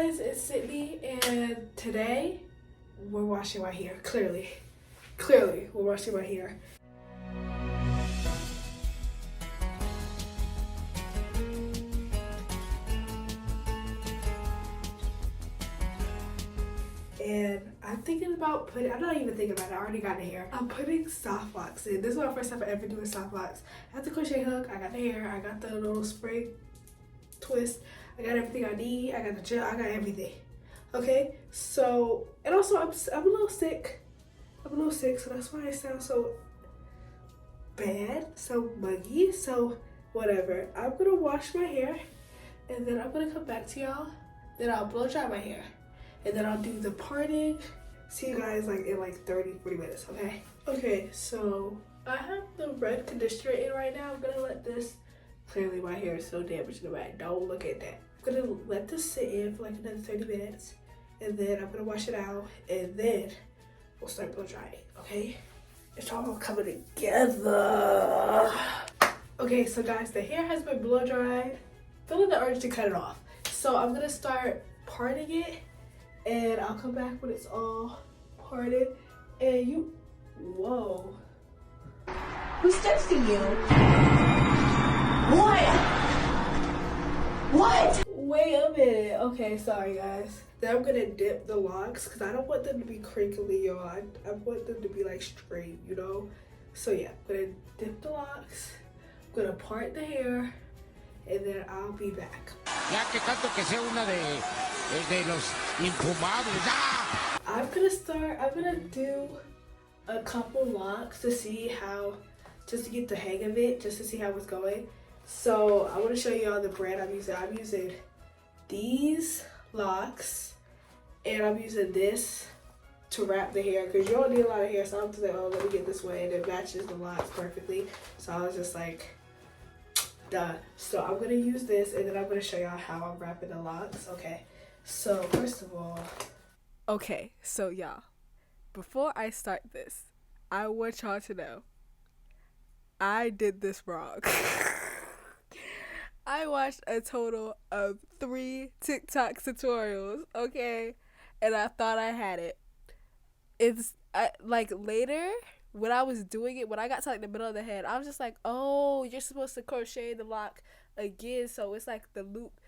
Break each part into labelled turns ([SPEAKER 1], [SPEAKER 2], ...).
[SPEAKER 1] guys, it's Sydney, and today we're washing my hair. Clearly we're washing my hair. And I'm thinking about I'm not even thinking about it, I already got the hair. I'm putting soft locks in. This is my first time ever doing soft locks. I have the crochet hook, I got the hair, I got the little spring twist, I got everything I need, I got the gel, I got everything. Okay, so, and also I'm a little sick. So that's why I sound so bad, so muggy, so whatever. I'm gonna wash my hair, and then I'm gonna come back to y'all. Then I'll blow dry my hair, and then I'll do the parting. See you guys like in 30-40 minutes, okay? Okay, so I have the red conditioner in right now. I'm gonna let this, clearly my hair is so damaged in the back. Don't look at that. I'm gonna let this sit in for like another 30 minutes, and then I'm gonna wash it out, and then we'll start blow drying, okay? It's all coming together. Okay, so guys, the hair has been blow dried. Feeling the urge to cut it off. So I'm gonna start parting it, and I'll come back when it's all parted. And whoa.
[SPEAKER 2] Who's texting you? What?
[SPEAKER 1] Wait a minute. Okay, sorry guys. Then I'm gonna dip the locks because I don't want them to be crinkly, y'all. I want them to be like straight, you know? So yeah, I'm gonna dip the locks, I'm gonna part the hair, and then I'll be back.
[SPEAKER 3] Ya que tanto que sea una de los infumables. ¡Ah!
[SPEAKER 1] I'm gonna do a couple locks to see just to get the hang of it, just to see how it's going. So I want to show you all the brand I'm using. I'm using these locks, and I'm using this to wrap the hair because you don't need a lot of hair. So I'm just like, oh, let me get this way, and it matches the locks perfectly. So I was just like, done. So I'm gonna use this, and then I'm gonna show y'all how I'm wrapping the locks. Okay, so first of all, okay, so y'all, before I start this, I want y'all to know I did this wrong. I watched a total of 3 TikTok tutorials, okay, and I thought I had it. Later when I was doing it, when I got to the middle of the head, I was just like, oh, you're supposed to crochet the lock again, so it's like the loop,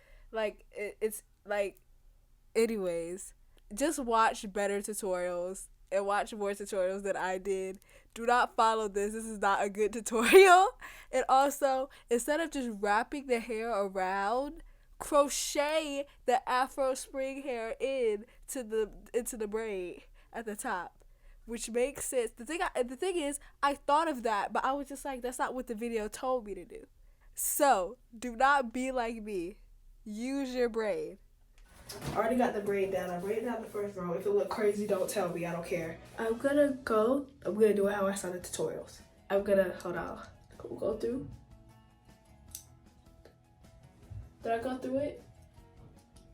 [SPEAKER 1] anyways, just watch better tutorials and watch more tutorials than I did. Do not follow this. This is not a good tutorial. And also, instead of just wrapping the hair around, crochet the afro spring hair into the braid at the top, which makes sense. The thing is, I thought of that, but I was just like, that's not what the video told me to do. So, do not be like me. Use your brain. I already got the braid down. I braided down the first row. If it look crazy, don't tell me. I don't care. I'm gonna do it how I saw the tutorials. Hold on. We'll go through. Did I go through it?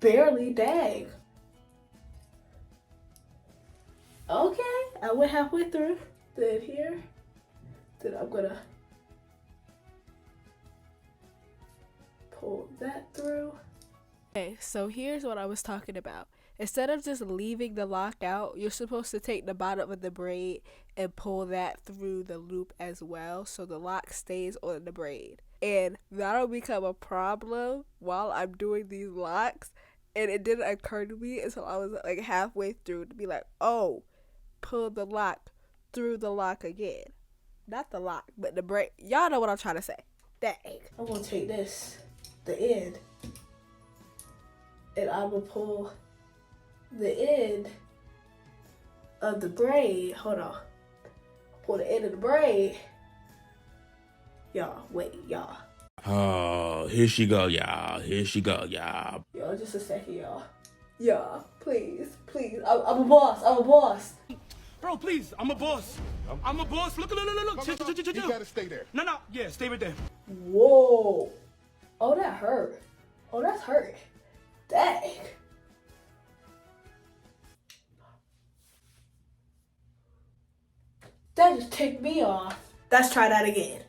[SPEAKER 1] Barely, dang. Okay, I went halfway through. Then here. Then I'm gonna pull that through. Okay, so here's what I was talking about. Instead of just leaving the lock out, you're supposed to take the bottom of the braid and pull that through the loop as well, so the lock stays on the braid. And that'll become a problem while I'm doing these locks, and it didn't occur to me until I was like halfway through to be like, oh, pull the lock through the lock again. Not the lock, but the braid. Y'all know what I'm trying to say. Dang. I'm gonna take the end, and I'm gonna pull the end of the braid. Hold on. Pull the end of the braid. Y'all, wait, y'all.
[SPEAKER 4] Oh, here she go, y'all. Here she go, y'all.
[SPEAKER 1] Y'all, just a second, y'all. Y'all, please. I'm a boss.
[SPEAKER 5] Bro, please, I'm a boss. I'm a boss. Look.
[SPEAKER 6] You gotta stay there.
[SPEAKER 5] No, yeah, stay right there.
[SPEAKER 1] Whoa. Oh, that hurt. Oh, that's hurt. Dang. That just ticked me off. Let's try that again.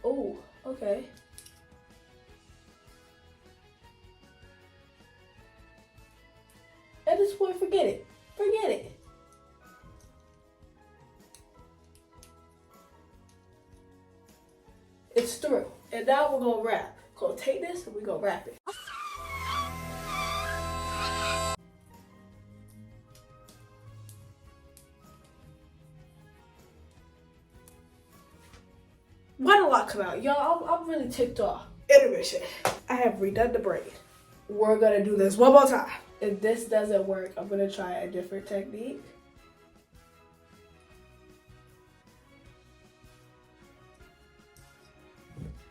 [SPEAKER 1] Oh, okay. point, forget it. Forget it. It's through. And now we're gonna wrap. Gonna take this and we're gonna wrap it. Why did a lot come out? Y'all, I'm really ticked off. Intermission. I have redone the braid. We're gonna do this one more time. If this doesn't work, I'm gonna try a different technique.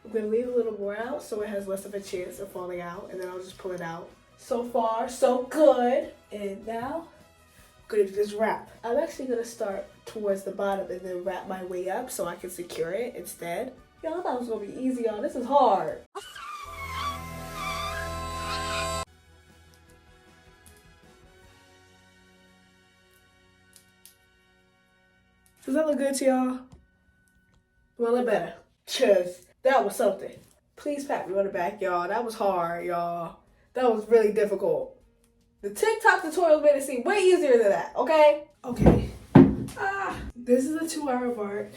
[SPEAKER 1] I'm gonna leave a little more out so it has less of a chance of falling out, and then I'll just pull it out. So far, so good. And now, I'm gonna do this wrap. I'm actually gonna start towards the bottom and then wrap my way up so I can secure it instead. Y'all, I thought it was gonna be easy, y'all. This is hard. Does that look good to y'all? Well, it better. Cheers. That was something. Please pat me on the back, y'all. That was hard, y'all. That was really difficult. The TikTok tutorial made it seem way easier than that, okay? Okay. This is a 2-hour mark.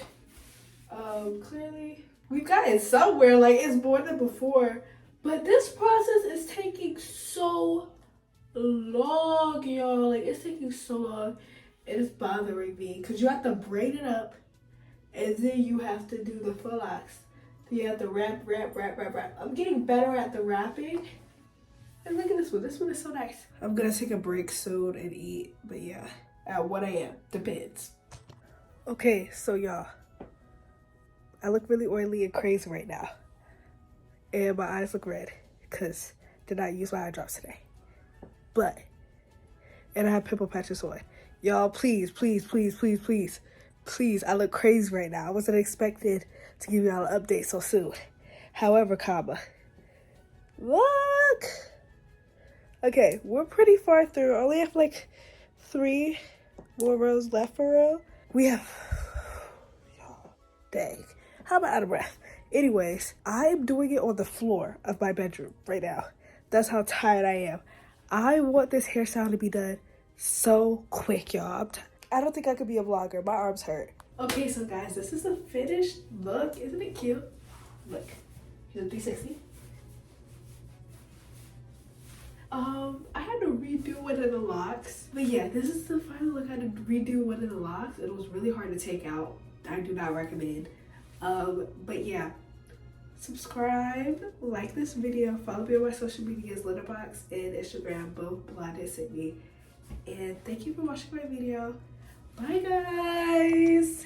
[SPEAKER 1] Clearly, we've gotten somewhere. Like, it's more than before. But this process is taking so long, y'all. Like, it's taking so long. It is bothering me. Because you have to braid it up. And then you have to do the faux locs. You have to wrap. I'm getting better at the wrapping. And look at this one. This one is so nice. I'm gonna take a break soon and eat. But yeah, at 1 a.m. Depends. Okay, so y'all, I look really oily and crazy right now. And my eyes look red because I did not use my eye drops today. And I have pimple patches on. Y'all, please, I look crazy right now. I wasn't expected to give y'all an update so soon. However, look. Okay, we're pretty far through. I only have like 3 more rows left for real. We have, dang, how am I out of breath? Anyways, I'm doing it on the floor of my bedroom right now. That's how tired I am. I want this hairstyle to be done so quick, y'all. I don't think I could be a vlogger. My arms hurt. Okay, so guys, this is the finished look. Isn't it cute? Look, here's a 360. I had to redo one of the locks. But yeah, this is the final look. I had to redo one of the locks. It was really hard to take out. I do not recommend. But yeah, subscribe, like this video, follow me on my social medias, letterboxd and Instagram, both blondedsydney. And thank you for watching my video. Bye guys.